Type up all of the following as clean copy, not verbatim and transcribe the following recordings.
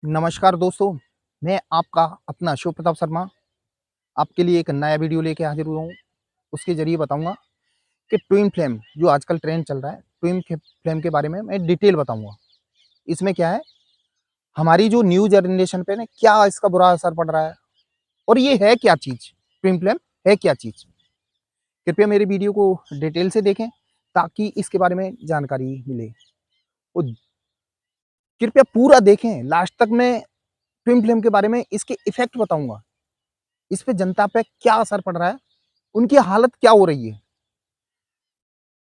नमस्कार दोस्तों, मैं आपका अपना शिव प्रताप शर्मा आपके लिए एक नया वीडियो लेके हाजिर हुआ हूँ। उसके ज़रिए बताऊँगा कि ट्विन फ्लेम जो आजकल ट्रेंड चल रहा है, ट्विन फ फ्लेम के बारे में मैं डिटेल बताऊँगा। इसमें क्या है, हमारी जो न्यू जनरेशन पे ना क्या इसका बुरा असर पड़ रहा है और ये है क्या चीज़? ट्विन फ्लेम है क्या चीज़? कृपया मेरे वीडियो को डिटेल से देखें ताकि इसके बारे में जानकारी मिले और कृपया पूरा देखें, लास्ट तक मैं ट्विन फ्लेम के बारे में इसके इफ़ेक्ट बताऊँगा। इस पे जनता पे क्या असर पड़ रहा है, उनकी हालत क्या हो रही है।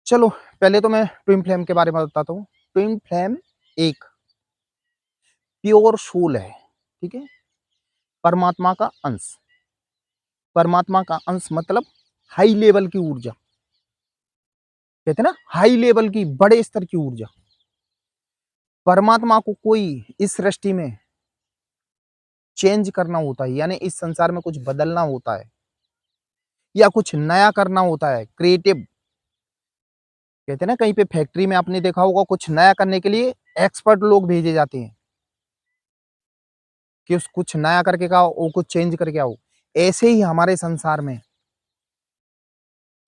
चलो पहले तो मैं ट्विन फ्लेम के बारे में बताता हूँ। ट्विन फ्लेम एक प्योर सोल है, ठीक है? परमात्मा का अंश। परमात्मा का अंश मतलब हाई लेवल की ऊर्जा। कहते हैं ना हाई लेवल की, बड़े स्तर की ऊर्जा। परमात्मा को कोई इस सृष्टि में चेंज करना होता है, यानी इस संसार में कुछ बदलना होता है या कुछ नया करना होता है, क्रिएटिव। कहते हैं ना कहीं पे फैक्ट्री में आपने देखा होगा कुछ नया करने के लिए एक्सपर्ट लोग भेजे जाते हैं कि उस कुछ नया करके आओ, वो कुछ चेंज करके आओ। ऐसे ही हमारे संसार में,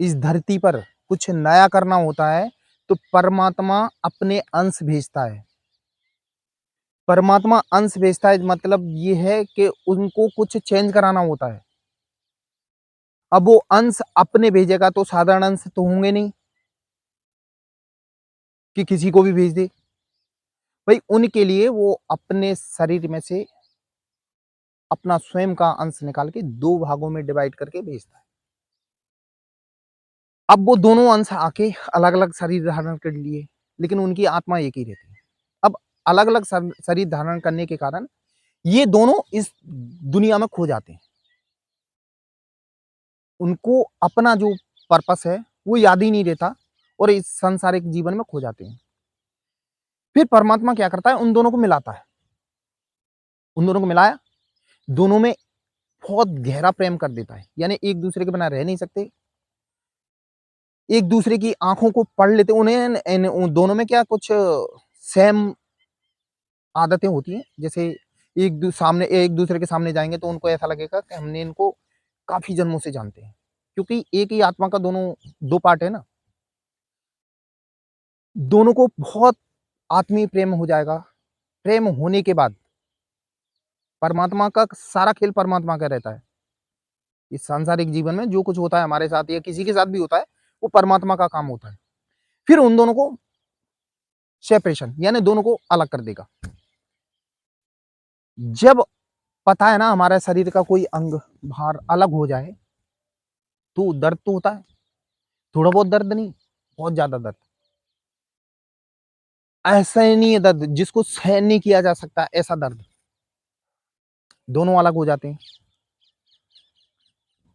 इस धरती पर कुछ नया करना होता है तो परमात्मा अपने अंश भेजता है। परमात्मा अंश भेजता है मतलब ये है कि उनको कुछ चेंज कराना होता है। अब वो अंश अपने भेजेगा तो साधारण अंश तो होंगे नहीं कि किसी को भी भेज दे। भाई उनके लिए वो अपने शरीर में से अपना स्वयं का अंश निकाल के 2 भागों में डिवाइड करके भेजता है। अब वो दोनों अंश आके अलग-अलग शरीर धारण कर लिए, लेकिन उनकी आत्मा एक ही रहती है। अब अलग-अलग शरीर धारण करने के कारण ये दोनों इस दुनिया में खो जाते हैं। उनको अपना जो पर्पस है, वो याद ही नहीं रहता और इस सांसारिक जीवन में खो जाते हैं। फिर परमात्मा क्या करता है, उन दोनों को मिलाता है। उन दोनों को मिलाया, दोनों में बहुत गहरा प्रेम कर देता है। यानी एक-दूसरे के बिना रह नहीं सकते। एक-दूसरे की आँखों को पढ़ लेते, उन्हें इन उन दोनों में क्या कुछ सेम आदतें होती हैं। जैसे एक-दूसरे के सामने जाएँगे तो उनको ऐसा लगेगा कि हमने इनको काफ़ी जन्मों से जानते हैं। क्योंकि एक ही आत्मा का दोनों 2 पार्ट है ना। दोनों को बहुत आत्मीय प्रेम हो जाएगा। प्रेम होने के बाद परमात्मा का सारा खेल परमात्मा का रहता है। इस सांसारिक जीवन में जो कुछ होता है हमारे साथ या किसी के साथ भी होता है, वो परमात्मा का काम होता है। फिर उन दोनों को सेपरेशन यानी दोनों को अलग कर देगा। जब पता है ना हमारे शरीर का कोई अंग बाहर अलग हो जाए, तो दर्द तो होता है। थोड़ा बहुत दर्द नहीं, बहुत ज़्यादा दर्द। असहनीय दर्द जिसको सहन नहीं किया जा सकता ऐसा दर्द। दोनों अलग हो जाते हैं।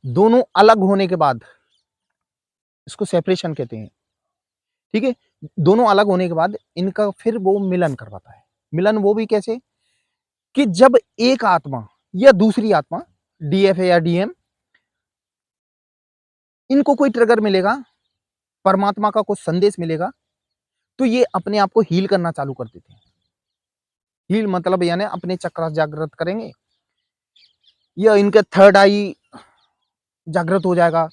दोनों अलग होने के बाद इसको सेपरेशन कहते हैं, ठीक है? दोनों अलग होने के बाद इनका फिर वो मिलन करवाता है। मिलन वो भी कैसे? कि जब एक आत्मा या दूसरी आत्मा डीएफ या डीएम इनको कोई ट्रिगर मिलेगा, परमात्मा का कुछ संदेश मिलेगा, तो ये अपने आप को हील करना चालू कर देते हैं। हील मतलब यानी अपने चक्र जागृत करेंगे या इनका थर्ड आई जागृत हो जाएगा।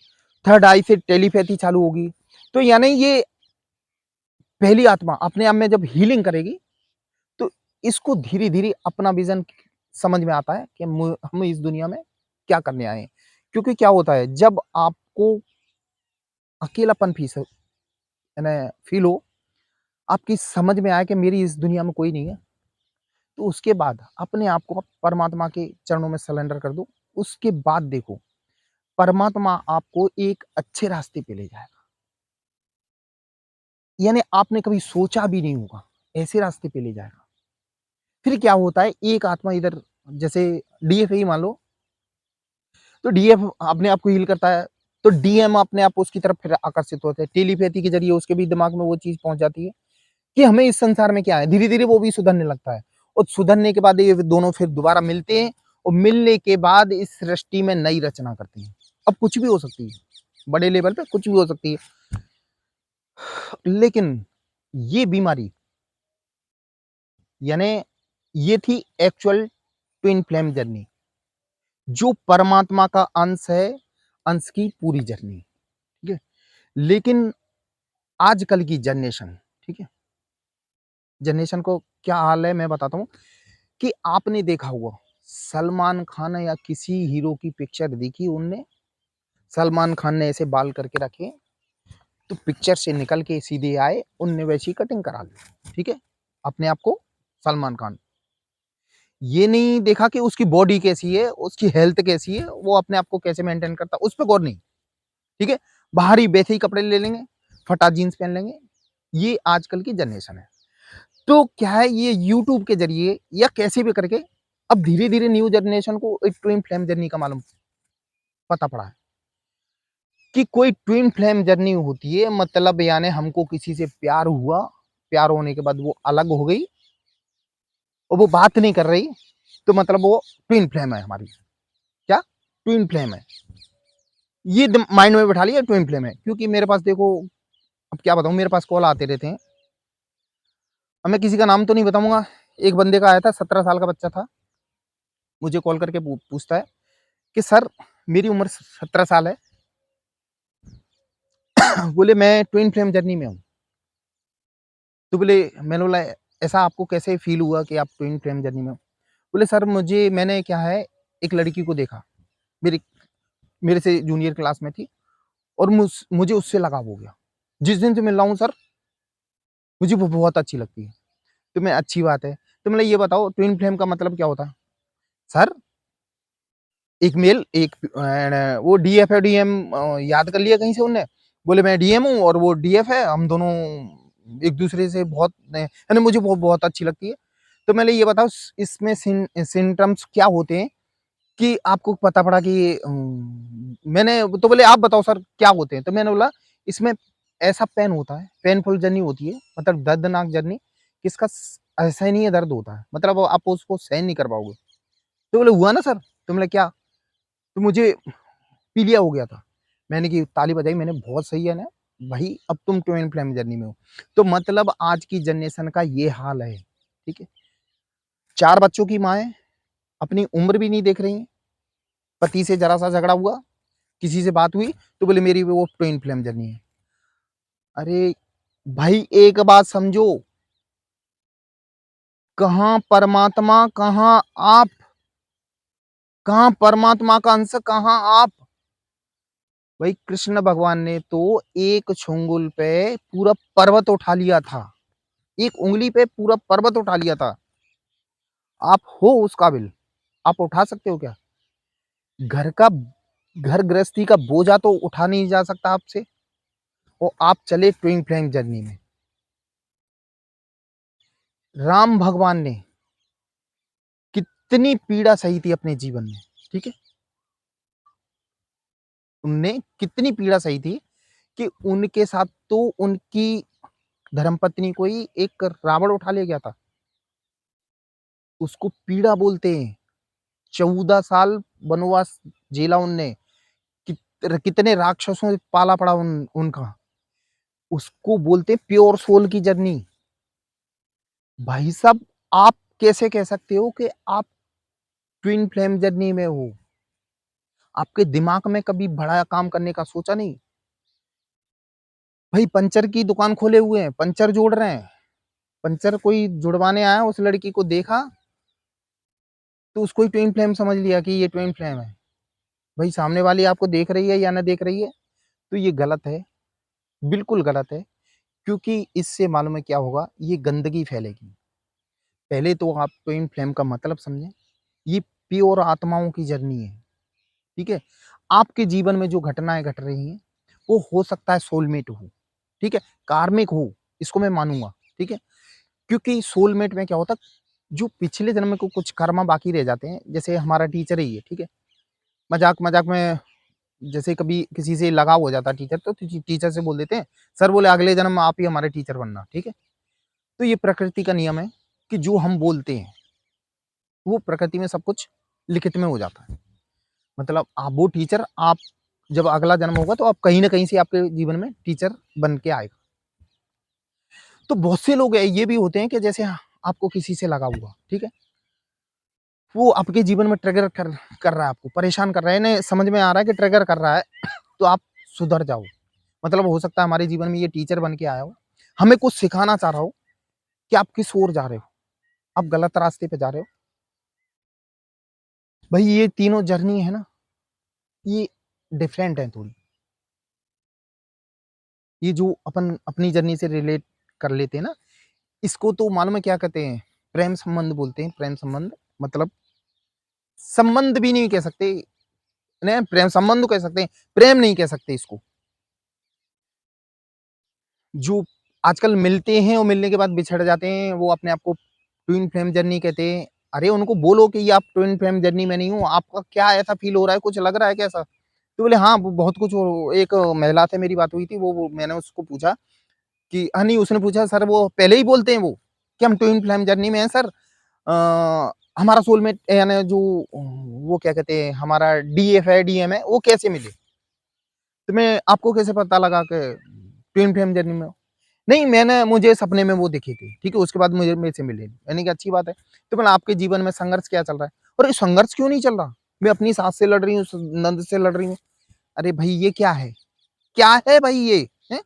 थर्ड आई से टेलीपैथी चालू होगी। तो यानी ये पहली आत्मा अपने आप में जब हीलिंग करेगी, तो इसको धीरे-धीरे अपना विज़न समझ में आता है कि हम इस दुनिया में क्या करने आए हैं। क्योंकि क्या होता है जब आपको अकेलापन यानी फ़ील हो, आपकी समझ में आए कि मेरी इस दुनिया में कोई नहीं है, तो उसके बाद अपने आप को आप परमात्मा के चरणों में सरेंडर कर दो। उसके बाद देखो, परमात्मा आपको एक अच्छे रास्ते पे ले जाएगा। यानी आपने कभी सोचा भी नहीं होगा, ऐसे रास्ते पे ले जाएगा। फिर क्या होता है, एक आत्मा इधर जैसे डीएफ ही मान लो, तो डीएफ अपने आप को हील करता है, तो डीएम अपने आप उसकी तरफ फिर आकर्षित होते हैं। टेलीपैथी के ज़रिए उसके भी दिमाग में वो चीज़ पहुँच जाती है कि हमें इस संसार में क्या है। धीरे-धीरे वो भी सुधरने लगता है और सुधरने के बाद ये दोनों फिर दोबारा मिलते हैं और मिलने के बाद इस सृष्टि में नई रचना करते हैं। अब कुछ भी हो सकती है, बड़े लेवल पे कुछ भी हो सकती है। लेकिन ये बीमारी यानी ये थी एक्चुअल ट्विन फ्लेम जर्नी, जो परमात्मा का अंश है, अंश की पूरी जर्नी, ठीक है। लेकिन आजकल की जनरेशन, ठीक है, जनरेशन को क्या हाल है मैं बताता हूँ कि आपने देखा होगा सलमान खान या किसी हीरो की पिक्चर देखी उनने, सलमान खान ने ऐसे बाल करके रखे तो पिक्चर से निकल के सीधे आए, उनने वैसी कटिंग करा ली, ठीक है, अपने आप को सलमान खान। ये नहीं देखा कि उसकी बॉडी कैसी है, उसकी हेल्थ कैसी है, वो अपने आप को कैसे मेंटेन करता है, उस पर गौर नहीं, ठीक है। बाहरी वैसे ही कपड़े ले लेंगे, फटा जीन्स पहन लेंगे, ये आजकल की जनरेशन है। तो क्या है, ये यूट्यूब के जरिए या कैसे भी करके अब धीरे धीरे न्यू जनरेशन को एक ट्विन फ्लेम जर्नी का मालूम पता पड़ा है कि कोई ट्विन फ्लेम जर्नी होती है, मतलब यानी हमको किसी से प्यार हुआ, प्यार होने के बाद वो अलग हो गई और वो बात नहीं कर रही, तो मतलब वो ट्विन फ्लेम है हमारी। क्या ट्विन फ्लेम है, ये माइंड में बैठा लिया ट्विन फ्लेम है। क्योंकि मेरे पास देखो, अब क्या बताऊं, मेरे पास कॉल आते रहते हैं। अब मैं किसी का नाम तो नहीं बताऊंगा, एक बंदे का आया था, 17 साल का बच्चा था, मुझे कॉल करके पूछता है कि सर मेरी उम्र 17 साल है, बोले मैं ट्विन फ्लेम जर्नी में हूँ। तो बोले, मैंने बोला ऐसा आपको कैसे फील हुआ कि आप ट्विन फ्लेम जर्नी में हो? बोले सर मैंने क्या है, एक लड़की को देखा, मेरी मेरे से जूनियर क्लास में थी, और मुझे उससे लगाव हो गया। जिस दिन से मिल रहा हूँ सर, मुझे वो बहुत अच्छी लगती है। तो मैं अच्छी बात है, तो मतलब ये बताओ ट्विन फ्लेम का मतलब क्या होता है? सर एक मेल एक वो डीएफ है, डीएम याद कर लिया कहीं से उनने। बोले मैं डीएम हूँ और वो डीएफ है, हम दोनों एक दूसरे से बहुत यानी मुझे वो बहुत अच्छी लगती है। तो मैंने ये बताओ इसमें सिम्टम्स क्या होते हैं कि आपको पता पड़ा कि मैंने तो बोले आप बताओ सर क्या होते हैं? तो मैंने बोला इसमें ऐसा पेन होता है, पेनफुल जर्नी होती है, मतलब दर्दनाक जर्नी, किसका असहनीय दर्द होता है, मतलब आप उसको सहन नहीं कर पाओगे। तो बोले हुआ ना सर? तो बोले क्या? तो मुझे पीलिया हो गया था। मैंने की ताली बजाई, मैंने बहुत सही है ना भाई, अब तुम ट्विन फ्लेम जर्नी में हो। तो मतलब आज की जनरेशन का ये हाल है, ठीक है। 4 बच्चों की माँ है, अपनी उम्र भी नहीं देख रही है, पति से ज़रा-सा झगड़ा हुआ, किसी से बात हुई, तो बोले मेरी वो ट्विन फ्लेम जर्नी है। अरे भाई एक बात समझो, कहाँ परमात्मा, कहाँ आप, कहाँ परमात्मा का अंश, कहाँ आप। भाई कृष्ण भगवान ने तो एक छुंगल पे पूरा पर्वत उठा लिया था, एक उंगली पे पूरा पर्वत उठा लिया था। आप हो उस काबिल, आप उठा सकते हो क्या? घर का, घर गृहस्थी का बोझा तो उठा नहीं जा सकता आपसे, और आप चले ट्विन फ्लेम जर्नी में। राम भगवान ने कितनी पीड़ा सही थी अपने जीवन में, ठीक है। उनने कितनी पीड़ा सही थी कि उनके साथ तो उनकी धर्मपत्नी को ही एक रावण उठा ले गया था। उसको पीड़ा बोलते हैं। 14 साल वनवास झेला उनने, कितने राक्षसों से पाला पड़ा उनका, उसको बोलते हैं प्योर सोल की जर्नी। भाई साहब, आप कैसे कह सकते हो कि आप ट्विन फ्लेम जर्नी में हो? आपके दिमाग में कभी बड़ा काम करने का सोचा नहीं? भाई पंचर की दुकान खोले हुए हैं, पंचर जोड़ रहे हैं, पंचर कोई जुड़वाने आया, उस लड़की को देखा तो उसको ही ट्विन फ्लेम समझ लिया कि ये ट्विन फ्लेम है। भाई सामने वाली आपको देख रही है या ना देख रही है, तो ये गलत है, बिल्कुल गलत है। क्योंकि इससे मालूम है क्या होगा, ये गंदगी फैलेगी। पहले तो आप ट्विन फ्लेम का मतलब समझें, ये प्योर आत्माओं की जर्नी है, ठीक है। आपके जीवन में जो घटनाएं घट रही हैं, वो हो सकता है सोलमेट हो, ठीक है, कार्मिक हो, इसको मैं मानूंगा, ठीक है। क्योंकि सोलमेट में क्या होता है, जो पिछले जन्म में को कुछ कर्मा बाकी रह जाते हैं, जैसे हमारा टीचर ही है, ठीक है। मजाक मजाक में जैसे कभी किसी से लगाव हो जाता है टीचर, तो टीचर से बोल देते हैं, सर बोले अगले जन्म में आप ही हमारे टीचर बनना, ठीक है। तो ये प्रकृति का नियम है कि जो हम बोलते हैं वो प्रकृति में सब कुछ लिखित में हो जाता है। मतलब आप वो टीचर, आप जब अगला जन्म होगा तो आप कहीं ना कहीं से आपके जीवन में टीचर बन के आएगा। तो बहुत से लोग ये भी होते हैं कि जैसे आपको किसी से लगा हुआ, ठीक है, वो आपके जीवन में ट्रिगर कर रहा है, आपको परेशान कर रहा है, इन्हें समझ में आ रहा है कि ट्रिगर कर रहा है, तो आप सुधर जाओ। मतलब हो सकता है हमारे जीवन में ये टीचर बन के आया हो, हमें कुछ सिखाना चाह रहा हो कि आप किस ओर जा रहे हो, आप गलत रास्ते पे जा रहे हो। भाई ये तीनों जर्नी है ना, ये डिफरेंट है थोड़ी। ये जो अपन अपनी जर्नी से रिलेट कर लेते हैं ना, इसको तो मालूम है क्या कहते हैं? प्रेम संबंध बोलते हैं। प्रेम संबंध मतलब संबंध भी नहीं कह सकते, नहीं प्रेम संबंध कह सकते हैं, प्रेम नहीं कह सकते इसको। जो आजकल मिलते हैं और मिलने के बाद बिछड़ जाते हैं, वो अपने आप को ट्विन फ्लेम जर्नी कहते हैं। अरे उनको बोलो कि ये आप ट्विन फ्लेम जर्नी में नहीं हो, आपका क्या ऐसा फील हो रहा है, कुछ लग रहा है कैसा? तो बोले हाँ वो बहुत कुछ एक महिला से मेरी बात हुई थी, वो मैंने उसको पूछा कि हाँ नहीं, उसने पूछा सर वो पहले ही बोलते हैं वो कि हम ट्विन फ्लेम जर्नी में हैं सर, हमारा सोलमेट यानी जो वो क्या कहते हैं हमारा डीएफ है डीएम है वो कैसे मिले? तो मैं आपको कैसे पता लगा कि ट्विन फ्लेम जर्नी में? नहीं मैंने मुझे सपने में वो दिखी थी, ठीक है, उसके बाद मुझे मेरे से मिले। मैंने कहा अच्छी बात है। तो मैंने आपके जीवन में संघर्ष क्या चल रहा है? और ये संघर्ष क्यों नहीं चल रहा? मैं अपनी सास से लड़ रही हूँ, नंद से लड़ रही हूँ। अरे भाई ये क्या है? क्या है भाई ये? है?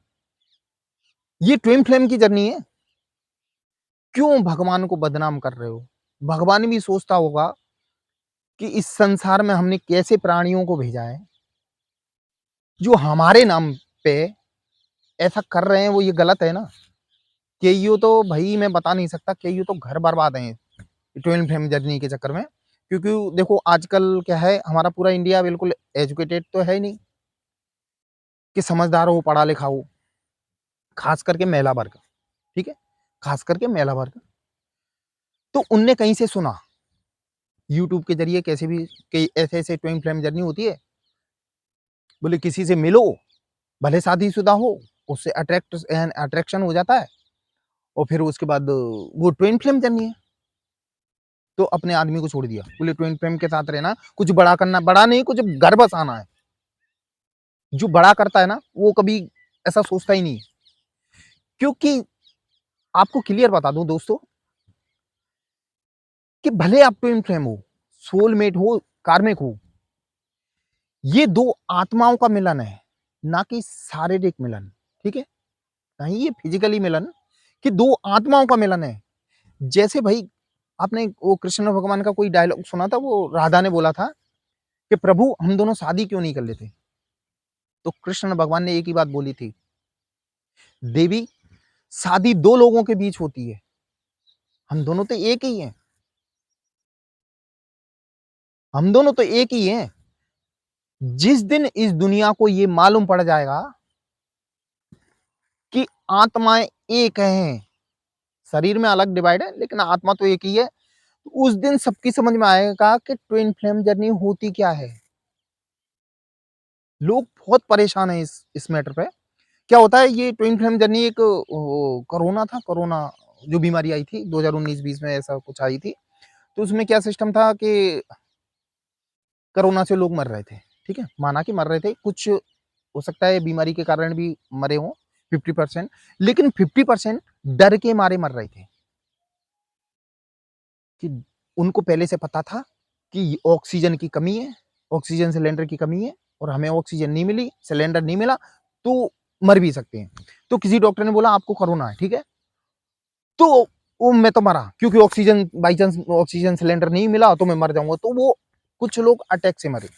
ये ट्विन फ्लेम की जर्नी है। क्यों भगवान को बदनाम कर रहे हो? भगवान भी सोचता होगा कि इस संसार में हमने कैसे प्राणियों को भेजा है, जो हमारे नाम पे ऐसा कर रहे हैं, वो ये गलत है ना। केईओ तो भाई मैं बता नहीं सकता, केईओ तो घर बर्बाद हैं ट्विन फ्लेम जर्नी के चक्कर में। क्योंकि देखो आजकल क्या है, हमारा पूरा इंडिया बिल्कुल एजुकेटेड तो है ही नहीं कि समझदार हो, पढ़ा लिखा हो, खास करके महिला वर्ग, ठीक है, खास करके महिला वर्ग। तो उनने कहीं से सुना, यूट्यूब के जरिए कैसे भी, कई ऐसे ऐसे ट्विन फ्लेम जर्नी होती है। बोले किसी से मिलो, भले शादीशुदा हो, उससे अट्रैक्शन हो जाता है, और फिर उसके बाद वो ट्विन फ्लेम जर्नी है। तो अपने आदमी को छोड़ दिया, बोले ट्विन फ्लेम के साथ रहना, कुछ बड़ा करना, बड़ा नहीं कुछ घर बसाना है। जो बड़ा करता है ना वो कभी ऐसा सोचता ही नहीं। क्योंकि आपको क्लियर बता दूं दोस्तों, कि भले आप ट्विन फ्लेम हो, सोलमेट हो, कार्मिक हो, ये दो आत्माओं का मिलन है, ना कि शारीरिक मिलन, ठीक है, नहीं ये फिजिकली मिलन, कि दो आत्माओं का मिलन है। जैसे भाई आपने वो कृष्ण भगवान का कोई डायलॉग सुना था, वो राधा ने बोला था कि प्रभु हम दोनों शादी क्यों नहीं कर लेते? तो कृष्ण भगवान ने एक ही बात बोली थी, देवी शादी दो लोगों के बीच होती है, हम दोनों तो एक ही हैं, हम दोनों तो एक ही हैं। जिस दिन इस दुनिया को ये मालूम पड़ जाएगा कि आत्माएं एक हैं, शरीर में अलग डिवाइड है लेकिन आत्मा तो एक ही है, उस दिन सबकी समझ में आएगा कि ट्विन फ्लेम जर्नी होती क्या है। लोग बहुत परेशान है इस मैटर पे। क्या होता है ये ट्विन फ्लेम जर्नी, एक कोरोना था, कोरोना जो बीमारी आई थी 2019-20 में ऐसा कुछ आई थी। तो उसमें क्या सिस्टम था कि कोरोना से लोग मर रहे थे, ठीक है, माना कि मर रहे थे, कुछ हो सकता है बीमारी के कारण भी मरे हों 50%, लेकिन 50% डर के मारे मर रहे थे कि उनको पहले से पता था कि ऑक्सीजन की कमी है, ऑक्सीजन सिलेंडर की कमी है, और हमें ऑक्सीजन नहीं मिली, सिलेंडर नहीं मिला, तो मर भी सकते हैं। तो किसी डॉक्टर ने बोला आपको कोरोना है, ठीक है, तो वो मैं तो मरा क्योंकि oxygen by chance oxygen cylinder नहीं मिला तो मैं मर जाऊंगा। तो वो कुछ लोग अटैक से मरे,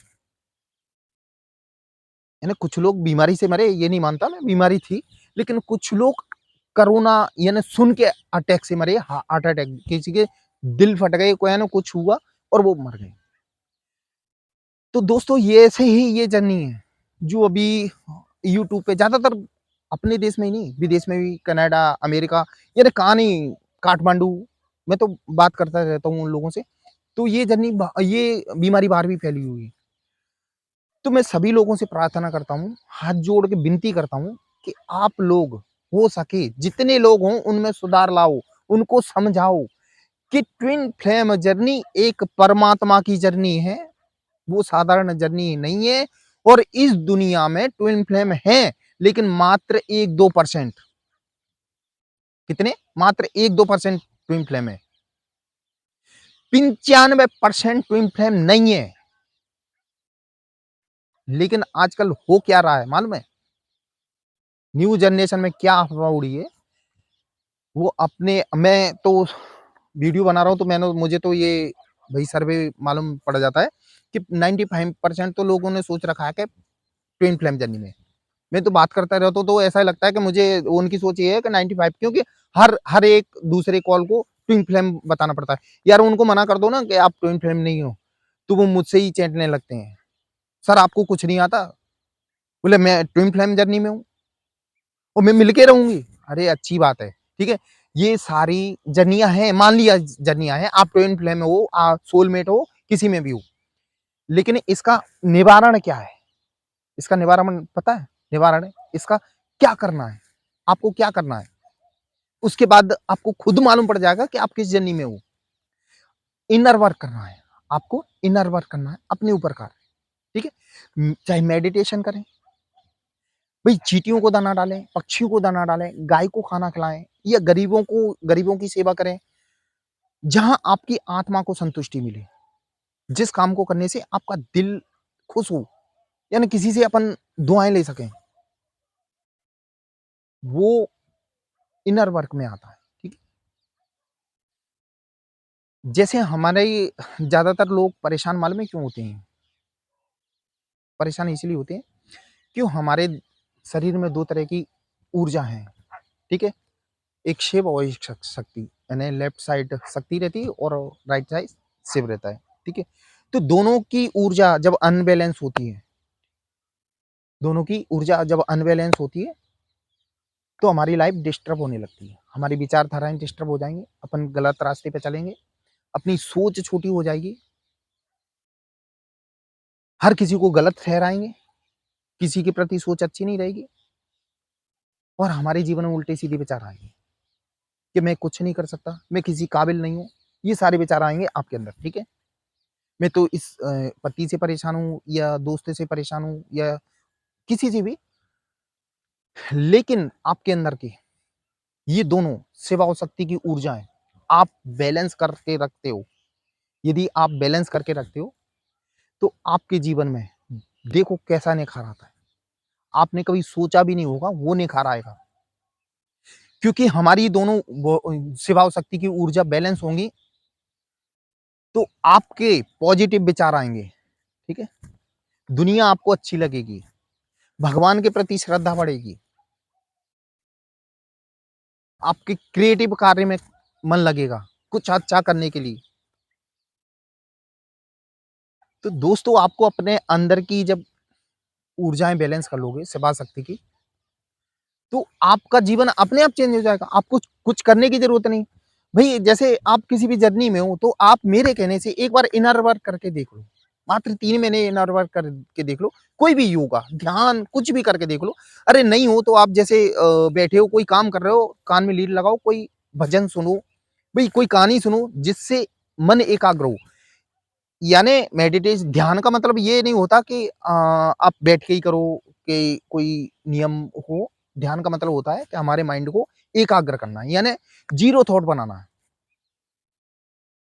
यानी कुछ लोग बीमारी से मरे, ये नहीं मानता मैं, बीमारी थी, लेकिन कुछ लोग कोरोना यानी सुन के अटैक से मरे, हार्ट अटैक, किसी के दिल फट गए, कोई ना कुछ हुआ और वो मर गए। तो दोस्तों ये ऐसे ही ये जर्नी है जो अभी यूट्यूब पे ज्यादातर, अपने देश में ही नहीं विदेश में भी, कनाडा, अमेरिका, यानी कहाँ नहीं, काठमांडू, मैं तो बात करता रहता हूँ उन लोगों से। तो ये जर्नी, ये बीमारी बाहर भी फैली हुई है। तो मैं सभी लोगों से प्रार्थना करता हूँ, हाथ जोड़ के विनती करता हूँ कि आप लोग हो सके जितने लोग हों उनमें सुधार लाओ, उनको समझाओ कि ट्विन फ्लेम जर्नी एक परमात्मा की जर्नी है, वो साधारण जर्नी नहीं है। और इस दुनिया में ट्विन फ्लेम है, लेकिन मात्र 1-2%, कितने, मात्र 1-2% ट्विन फ्लेम है। 95% ट्विन फ्लेम नहीं है। लेकिन आजकल हो क्या रहा है मालूम है? न्यू जनरेशन में क्या अफ़वाह उड़ी है, वो अपने मैं तो वीडियो बना रहा हूँ तो मुझे तो ये भई सर्वे मालूम पड़ जाता है कि 95% तो लोगों ने सोच रखा है कि ट्विन फ्लेम जर्नी में। मैं तो बात करता रहता हूँ तो ऐसा लगता है कि मुझे उनकी सोच ये है कि 95 क्योंकि हर हर एक दूसरे कॉल को ट्विन फ्लेम बताना पड़ता है। यार उनको मना कर दो ना कि आप ट्विन फ्लेम नहीं हो, तो वो मुझसे ही चैंटने लगते हैं। सर आपको कुछ नहीं आता? बोले मैं ट्विन फ्लेम जर्नी में हूँ और मैं मिल के रहूँगी। अरे अच्छी बात है, ठीक है? ये सारी जर्नियाँ हैं, मान लिया जर्नियाँ हैं, आप ट्विन फ्लेम में हो, सोलमेट हो, किसी में भी हो। लेकिन इसका निवारण क्या है? इसका निवारण पता है? निवारण इसका क्या करना है? आपको क्या करना है? उसके बाद आपको खुद मालूम पड़ जाएगा कि आप किस जर्नी में हो। इनर वर्क करना है, आपको इनर वर्क करना है, अपने ऊपर का, ठीक है? चाहे मेडिटेशन करें, भई चींटियों को दाना डालें, पक्षियों को दाना डालें, गाय को खाना खिलाएँ या गरीबों की सेवा करें, जहाँ आपकी आत्मा को संतुष्टि मिले। जिस काम को करने से आपका दिल खुश हो, यानी किसी से अपन दुआएँ ले सकें, वो इनर वर्क में आता है, ठीक है? जैसे हमारे ज़्यादातर लोग परेशान मालूम है क्यों होते हैं? परेशान इसलिए होते हैं, क्यों हमारे शरीर में 2 तरह की ऊर्जा हैं, ठीक है? एक शिव और एक शक्ति, यानी लेफ्ट साइड शक्ति रहती है और राइट साइड शिव रहता है, ठीक है? तो दोनों की ऊर्जा जब अनबैलेंस होती है, तो हमारी लाइफ डिस्टर्ब होने लगती है। हमारी विचारधाराएँ डिस्टर्ब हो जाएँगी, अपन गलत रास्ते पे चलेंगे, अपनी सोच छोटी हो जाएगी, हर किसी को गलत ठहराएँगे, किसी के प्रति सोच अच्छी नहीं रहेगी और हमारे जीवन में उल्टे-सीधे विचार आएँगे कि मैं कुछ नहीं कर सकता, मैं किसी काबिल नहीं हूँ। ये सारे विचार आएँगे आपके अंदर, ठीक है? मैं तो इस पति से परेशान हूँ या दोस्त से परेशान हूँ या किसी से भी, लेकिन आपके अंदर की ये दोनों शिवा और शक्ति की ऊर्जाएँ आप बैलेंस करके रखते हो। यदि आप बैलेंस करके रखते हो, तो आपके जीवन में देखो कैसा निखार आता है। आपने कभी सोचा भी नहीं होगा वो निखार आएगा। क्योंकि हमारी दोनों शिवा और शक्ति की ऊर्जा बैलेंस होंगी, तो आपके पॉजिटिव विचार आएँगे, ठीक है? दुनिया आपको अच्छी लगेगी, भगवान के प्रति श्रद्धा बढ़ेगी, आपके क्रिएटिव कार्य में मन लगेगा, कुछ अच्छा करने के लिए। तो दोस्तों आपको अपने अंदर की जब ऊर्जाएँ बैलेंस कर लोगे शिवा शक्ति की, तो आपका जीवन अपने आप चेंज हो जाएगा। आपको कुछ करने की ज़रूरत नहीं। भई जैसे आप किसी भी जर्नी में हो, तो आप मेरे कहने से एक बार इनर वर्क करके देख लो। मात्र 3 महीने इनर वर्क करके देख लो। कोई भी योगा, ध्यान कुछ भी करके देख लो। अरे नहीं हो तो आप जैसे बैठे हो, कोई काम कर रहे हो, कान में लीड लगाओ, कोई भजन सुनो, भई कोई कहानी सुनो जिससे मन एकाग्र हो। यानी ध्यान का मतलब ये नहीं होता कि आप बैठ के ही करो कि कोई नियम हो। ध्यान का मतलब होता है कि हमारे माइंड को एकाग्र करना है, यानी ज़ीरो थॉट बनाना है।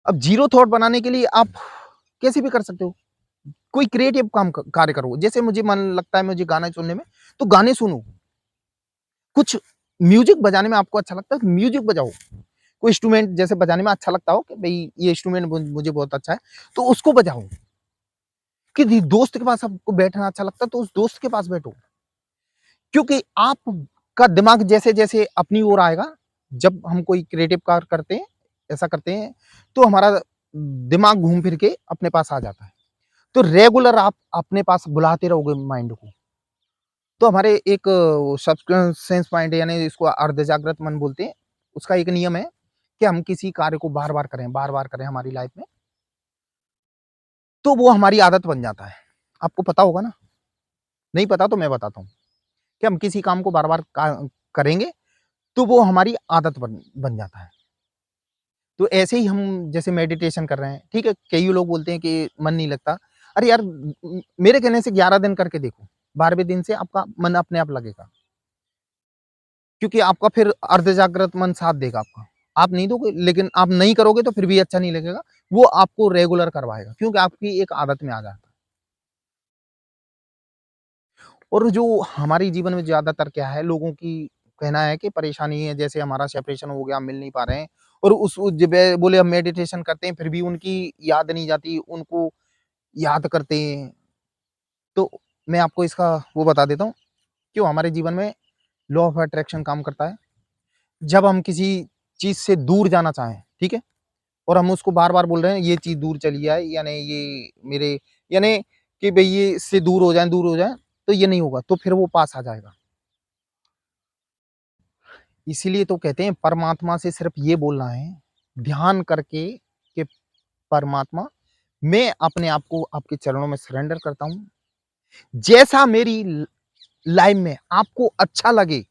अब ज़ीरो थॉट बनाने के लिए आप कैसे भी कर सकते हो। कोई क्रिएटिव कार्य करो। जैसे मुझे मन लगता है मुझे गाना सुनने में, तो गाने सुनो। कुछ म्यूज़िक बजाने में आपको अच्छा लगता है, तो म्यूज़िक बजाओ। कोई इंस्ट्रूमेंट जैसे बजाने में अच्छा लगता हो कि भई ये इंस्ट्रूमेंट मुझे बहुत अच्छा है, तो उसको बजाओ। किसी दोस्त के पास आपको बैठना अच्छा लगता है, तो उस दोस्त के पास बैठो। क्योंकि आपका दिमाग जैसे-जैसे अपनी ओर आएगा, जब हम कोई क्रिएटिव कार्य करते हैं, ऐसा करते हैं, तो हमारा दिमाग घूम फिर के अपने पास आ जाता है। तो रेगुलर आप अपने पास बुलाते रहोगे माइंड को। तो हमारे एक सबकॉन्शियस माइंड यानी इसको अर्ध जागृत मन बोलते हैं, उसका एक नियम है कि हम किसी कार्य को बार-बार करें हमारी लाइफ में, तो वो हमारी आदत बन जाता है। आपको पता होगा ना? नहीं पता तो मैं बताता हूँ, कि हम किसी काम को बार-बार का करेंगे तो वो हमारी आदत बन बन जाता है। तो ऐसे ही हम जैसे मेडिटेशन कर रहे हैं, ठीक है? कई लोग बोलते हैं कि मन नहीं लगता। अरे यार मेरे कहने से 11 दिन करके देखो, 12वें दिन से आपका मन अपने आप लगेगा। क्योंकि आपका फिर अर्ध जागृत मन साथ देगा आपका। आप नहीं दोगे लेकिन आप नहीं करोगे तो फिर भी अच्छा नहीं लगेगा। वो आपको रेगुलर करवाएगा, क्योंकि आपकी एक आदत में आ जाता है। और जो हमारे जीवन में ज़्यादातर क्या है, लोगों की कहना है कि परेशानी है, जैसे हमारा सेपरेशन हो गया, मिल नहीं पा रहे हैं और उस जब बोले हम मेडिटेशन करते हैं, फिर भी उनकी याद नहीं जाती, उनको याद करते हैं। तो मैं आपको इसका वो बता देता हूँ, क्यों हमारे जीवन में लॉ ऑफ अट्रैक्शन काम करता है। जब हम किसी चीज़ से दूर जाना चाहें, ठीक है? और हम उसको बार-बार बोल रहे हैं, ये चीज़ दूर चली जाए, यानी ये मेरे यानी कि भई ये इससे दूर हो जाएँ, तो ये नहीं होगा, तो फिर वो पास आ जाएगा। इसीलिए तो कहते हैं परमात्मा से सिर्फ़ ये बोलना है, ध्यान करके कि परमात्मा, मैं अपने आप को आपके चरणों में सरेंडर करता हूँ। जैसा मेरी लाइफ़ में आपको अच्छा लगे,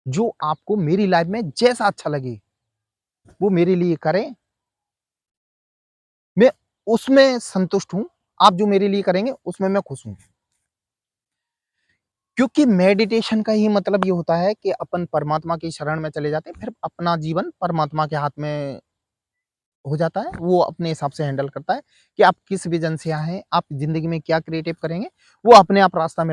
जो आपको मेरी लाइफ़ में जैसा अच्छा लगे, वो मेरे लिए करें। मैं उसमें संतुष्ट हूँ। आप जो मेरे लिए करेंगे, उसमें मैं खुश हूँ। क्योंकि मेडिटेशन का ही मतलब ये होता है कि अपन परमात्मा की शरण में चले जाते हैं, फिर अपना जीवन परमात्मा के हाथ में हो जाता है। वो अपने हिसाब से हैंडल करता है कि आप किस विज़न से आए हैं, आप ज़िंदगी में क्या क्रिएटिव करेंगे, वो अपने आप रास्ता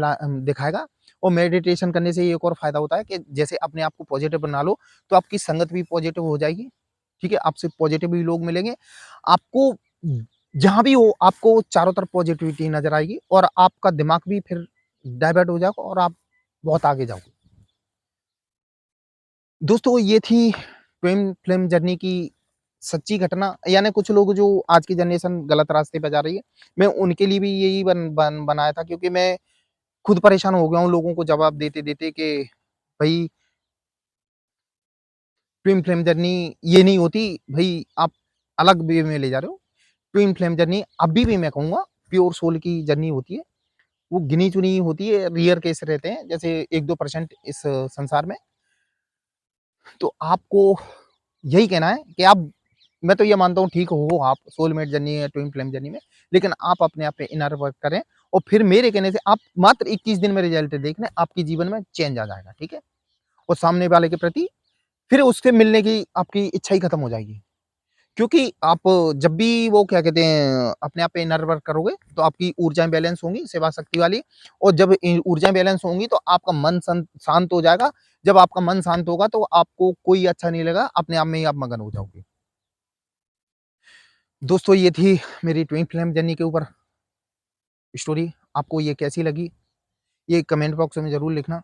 दिखाएगा। और मेडिटेशन करने से एक और फ़ायदा होता है कि जैसे अपने आप को पॉज़िटिव बना लो, तो आपकी संगत भी पॉज़िटिव हो जाएगी, ठीक है? आपसे पॉज़िटिव ही लोग मिलेंगे। आपको जहाँ भी हो, आपको चारों तरफ पॉज़िटिविटी नज़र आएगी और आपका दिमाग भी फिर डाइवर्ट हो जाएगा और आप बहुत आगे जाओगे। दोस्तों, ये थी ट्विन फ्लेम जर्नी की सच्ची घटना। यानी कुछ लोग जो आज की जनरेशन गलत रास्ते पे जा रही है, मैं उनके लिए भी यही बनाया था, क्योंकि मैं खुद परेशान हो गया हूँ लोगों को जवाब देते-देते कि भई ट्विन फ्लेम जर्नी ये नहीं होती, भई आप अलग वे में ले जा रहे हो। ट्विन फ्लेम जर्नी अभी भी मैं कहूँगा प्योर सोल की जर्नी होती है। वो गिनी-चुनी होती है, रेयर केस रहते हैं, जैसे 1-2% इस संसार में। तो आपको यही कहना है कि आप, मैं तो ये मानता हूँ, ठीक हो आप सोलमेट जर्नी या ट्विन फ्लेम जर्नी में, लेकिन आप अपने आप पे इनर वर्क करें और फिर मेरे कहने से आप मात्र 21 दिन में रिजल्ट देख लें, आपके जीवन में चेंज आ जाएगा, ठीक है? और सामने वाले के प्रति फिर उससे मिलने की आपकी इच्छा ही खत्म हो जाएगी। क्योंकि आप जब भी वो क्या कहते हैं, अपने आप पे इनर वर्क करोगे, तो आपकी ऊर्जाएँ बैलेंस होंगी सेवा शक्ति वाली, और जब ऊर्जाएँ बैलेंस होंगी तो आपका मन शांत हो जाएगा। जब आपका मन शांत होगा तो आपको कोई अच्छा नहीं लगेगा, अपने आप में ही आप मगन हो जाओगे। दोस्तों, ये थी मेरी ट्विन फ्लेम जर्नी के ऊपर स्टोरी। आपको ये कैसी लगी? ये कमेंट बॉक्स में ज़रूर लिखना,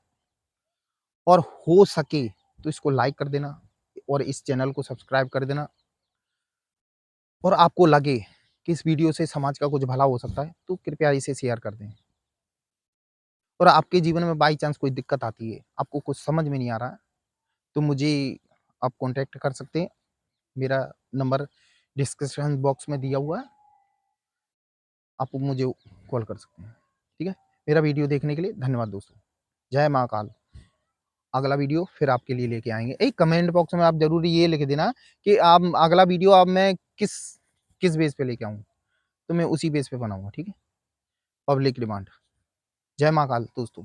और हो सके तो इसको लाइक कर देना और इस चैनल को सब्सक्राइब कर देना। और आपको लगे कि इस वीडियो से समाज का कुछ भला हो सकता है, तो कृपया इसे शेयर कर दें। और आपके जीवन में बाई चांस कोई दिक्कत आती है, आपको कुछ समझ में नहीं आ रहा है, तो मुझे आप कॉन्टैक्ट कर सकते हैं। मेरा नंबर डिस्क्रिप्शन बॉक्स में दिया हुआ है, आप मुझे कॉल कर सकते हैं। ठीक है? मेरा वीडियो देखने के लिए धन्यवाद दोस्तों। जय महाकाल। अगला वीडियो फिर आपके लिए लेके आएँगे। एक कमेंट बॉक्स में आप ज़रूर ये लिख देना कि आप अगला वीडियो अब मैं किस किस बेस पे लेके आऊँ, तो मैं उसी बेस पे बनाऊँगा, ठीक है? Public demand. जय महाकाल दोस्तों।